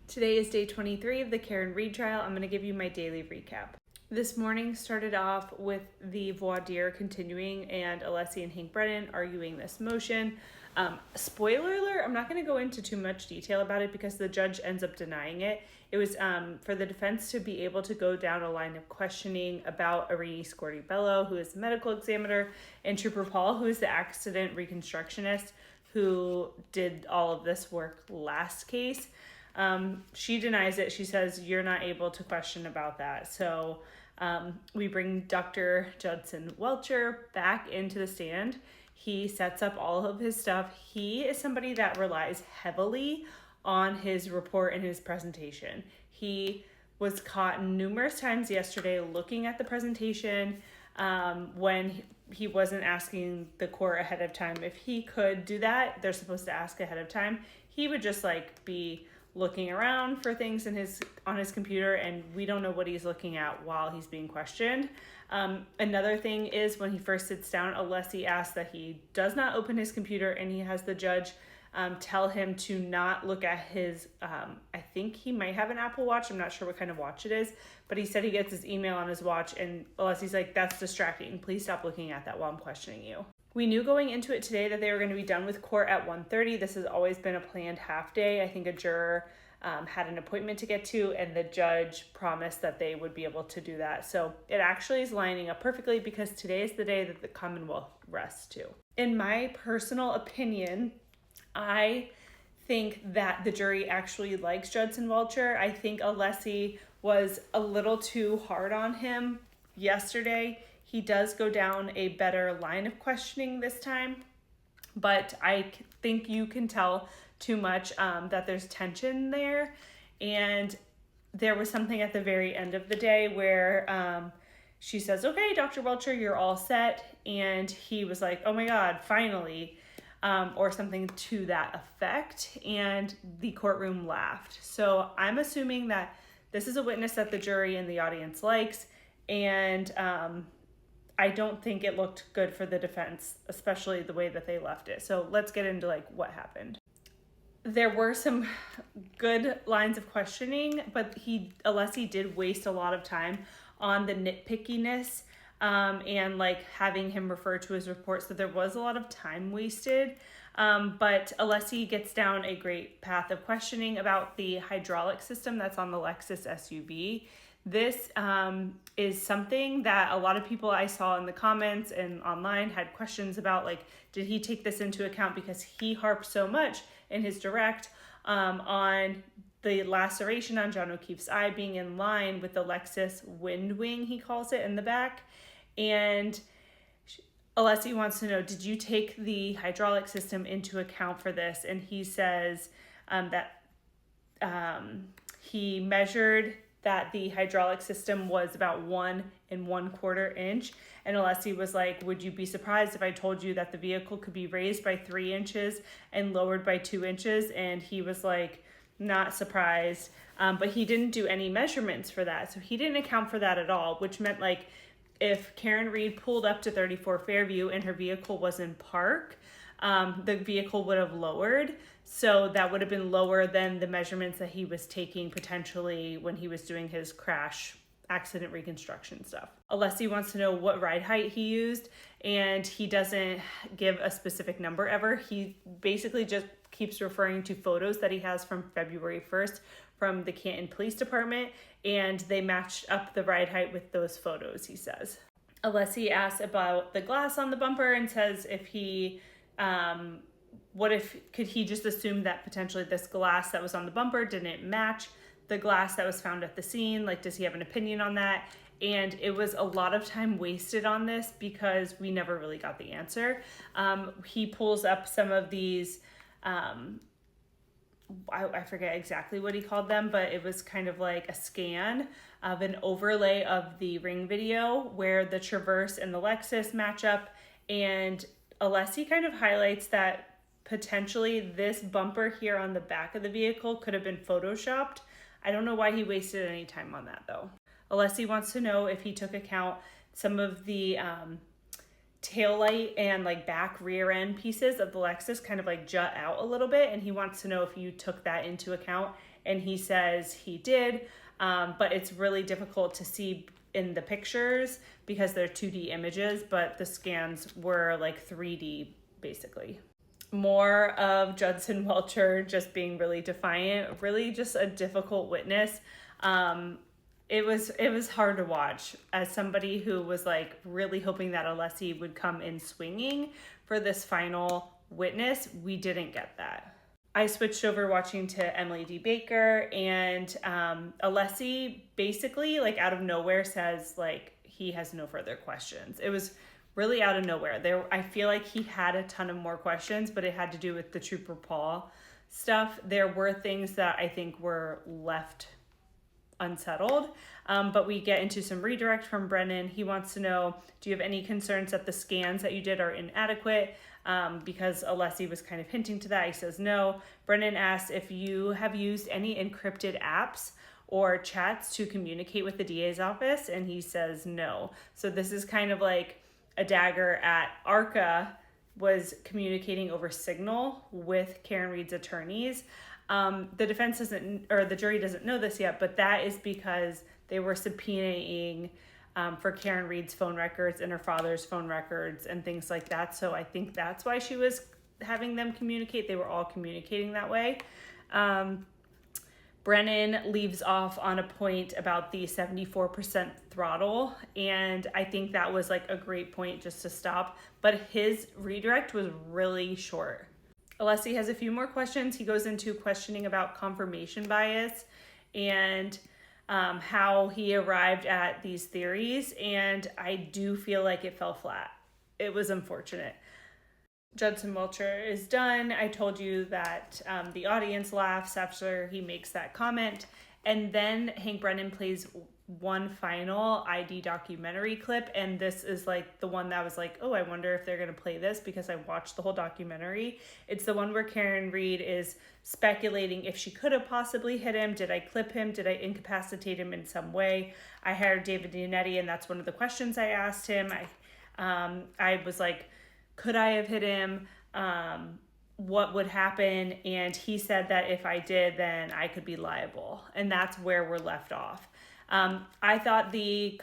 Today is day 23 of the Karen Read trial. I'm going to give you my daily recap. This morning started off with the voir dire continuing and Alessi and Hank Brennan arguing this motion. Spoiler alert, I'm not going to go into too much detail about it because the judge ends up denying it. It was for the defense to be able to go down a line of questioning about Irini Scorti-Bello, who is the medical examiner, and Trooper Paul, who is the accident reconstructionist who did all of this work last case. She denies it. She says, you're not able to question about that. So we bring Dr. Judson Welcher back into the stand. He sets up all of his stuff. He is somebody that relies heavily on his report and his presentation. He was caught numerous times yesterday looking at the presentation when he wasn't asking the court ahead of time. If he could do that, they're supposed to ask ahead of time. He would just be looking around for things on his computer, and we don't know what he's looking at while he's being questioned. Another thing is when he first sits down, Alessi asks that he does not open his computer, and he has the judge tell him to not look at his, I think he might have an Apple Watch. I'm not sure what kind of watch it is, but he said he gets his email on his watch, and Alessi's like, that's distracting. Please stop looking at that while I'm questioning you. We knew going into it today that they were going to be done with court at 1:30. This has always been a planned half day. I think a juror had an appointment to get to, and the judge promised that they would be able to do that. So it actually is lining up perfectly because today is the day that the Commonwealth rests too. In my personal opinion, I think that the jury actually likes Judson Welcher. I think Alessi was a little too hard on him yesterday. He does go down a better line of questioning this time, but I think you can tell too much that there's tension there. And there was something at the very end of the day where she says, okay, Dr. Welcher, you're all set. And he was like, oh my God, finally, or something to that effect. And the courtroom laughed. So I'm assuming that this is a witness that the jury and the audience likes. And I don't think it looked good for the defense, especially the way that they left it. So let's get into what happened. There were some good lines of questioning, but Alessi did waste a lot of time on the nitpickiness and having him refer to his report. So there was a lot of time wasted. But Alessi gets down a great path of questioning about the hydraulic system that's on the Lexus SUV. This is something that a lot of people I saw in the comments and online had questions about, did he take this into account? Because he harped so much in his direct on the laceration on John O'Keefe's eye being in line with the Lexus wind wing, he calls it, in the back. And Alessi wants to know, did you take the hydraulic system into account for this? And he says that he measured that the hydraulic system was about 1 1/4 inch. And Alessi was like, would you be surprised if I told you that the vehicle could be raised by 3 inches and lowered by 2 inches? And he was like, not surprised. But he didn't do any measurements for that. So he didn't account for that at all, which meant if Karen Read pulled up to 34 Fairview and her vehicle was in park, the vehicle would have lowered. So that would have been lower than the measurements that he was taking potentially when he was doing his crash accident reconstruction stuff. Alessi wants to know what ride height he used, and he doesn't give a specific number ever. He basically just keeps referring to photos that he has from February 1st from the Canton Police Department, and they matched up the ride height with those photos, he says. Alessi asks about the glass on the bumper and says if he could he just assume that potentially this glass that was on the bumper didn't match the glass that was found at the scene? Does he have an opinion on that? And it was a lot of time wasted on this because we never really got the answer. He pulls up some of these, I forget exactly what he called them, but it was kind of like a scan of an overlay of the Ring video where the Traverse and the Lexus match up. And Alessi kind of highlights that potentially this bumper here on the back of the vehicle could have been photoshopped. I don't know why he wasted any time on that though. Alessi wants to know if he took account some of the taillight and back rear end pieces of the Lexus kind of jut out a little bit, and he wants to know if you took that into account. and he says he did, but it's really difficult to see in the pictures because they're 2D images, but the scans were like 3D basically. More of Judson Welcher just being really defiant, really just a difficult witness. It was hard to watch as somebody who was like really hoping that Alessi would come in swinging for this final witness. We didn't get that. I switched over watching to Emily D. Baker, and Alessi basically like out of nowhere says like he has no further questions. It was really out of nowhere. I feel like he had a ton of more questions, but it had to do with the Trooper Paul stuff. There were things that I think were left unsettled, but we get into some redirect from Brennan. He wants to know, do you have any concerns that the scans that you did are inadequate? Because Alessi was kind of hinting to that. He says no. Brennan asks if you have used any encrypted apps or chats to communicate with the DA's office, and he says no. So this is kind of like a dagger at ARCA was communicating over Signal with Karen Read's attorneys. The defense doesn't, or the jury doesn't know this yet, but that is because they were subpoenaing for Karen Read's phone records and her father's phone records and things like that. So I think that's why she was having them communicate. They were all communicating that way. Brennan leaves off on a point about the 74% throttle, and I think that was like a great point just to stop, but his redirect was really short. Alessi has a few more questions. He goes into questioning about confirmation bias and how he arrived at these theories, and I do feel like it fell flat. It was unfortunate. Judson Welcher is done. I told you that the audience laughs after he makes that comment, and then Hank Brennan plays one final ID documentary clip, and this is like the one that was like, oh, I wonder if they're going to play this because I watched the whole documentary. It's the one where Karen Read is speculating if she could have possibly hit him. Did I clip him? Did I incapacitate him in some way? I hired David Dianetti, and that's one of the questions I asked him. I was like, could I have hit him? What would happen? And he said that if I did, then I could be liable. And that's where we're left off. I thought the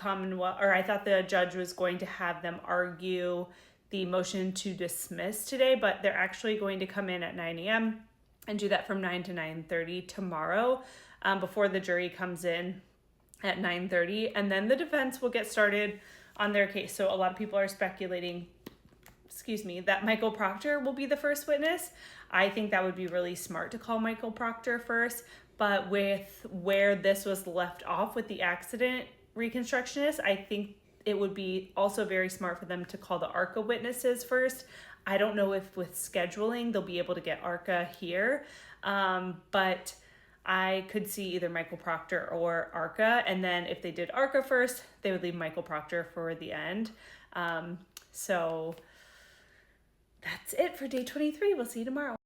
judge was going to have them argue the motion to dismiss today, but they're actually going to come in at 9 a.m. and do that from 9 to 9:30 tomorrow, before the jury comes in at 9:30, and then the defense will get started on their case. So a lot of people are speculating, that Michael Proctor will be the first witness. I think that would be really smart to call Michael Proctor first, but with where this was left off with the accident reconstructionist, I think it would be also very smart for them to call the ARCA witnesses first. I don't know if with scheduling they'll be able to get ARCA here, but I could see either Michael Proctor or ARCA, and then if they did ARCA first, they would leave Michael Proctor for the end. So that's it for day 23. We'll see you tomorrow.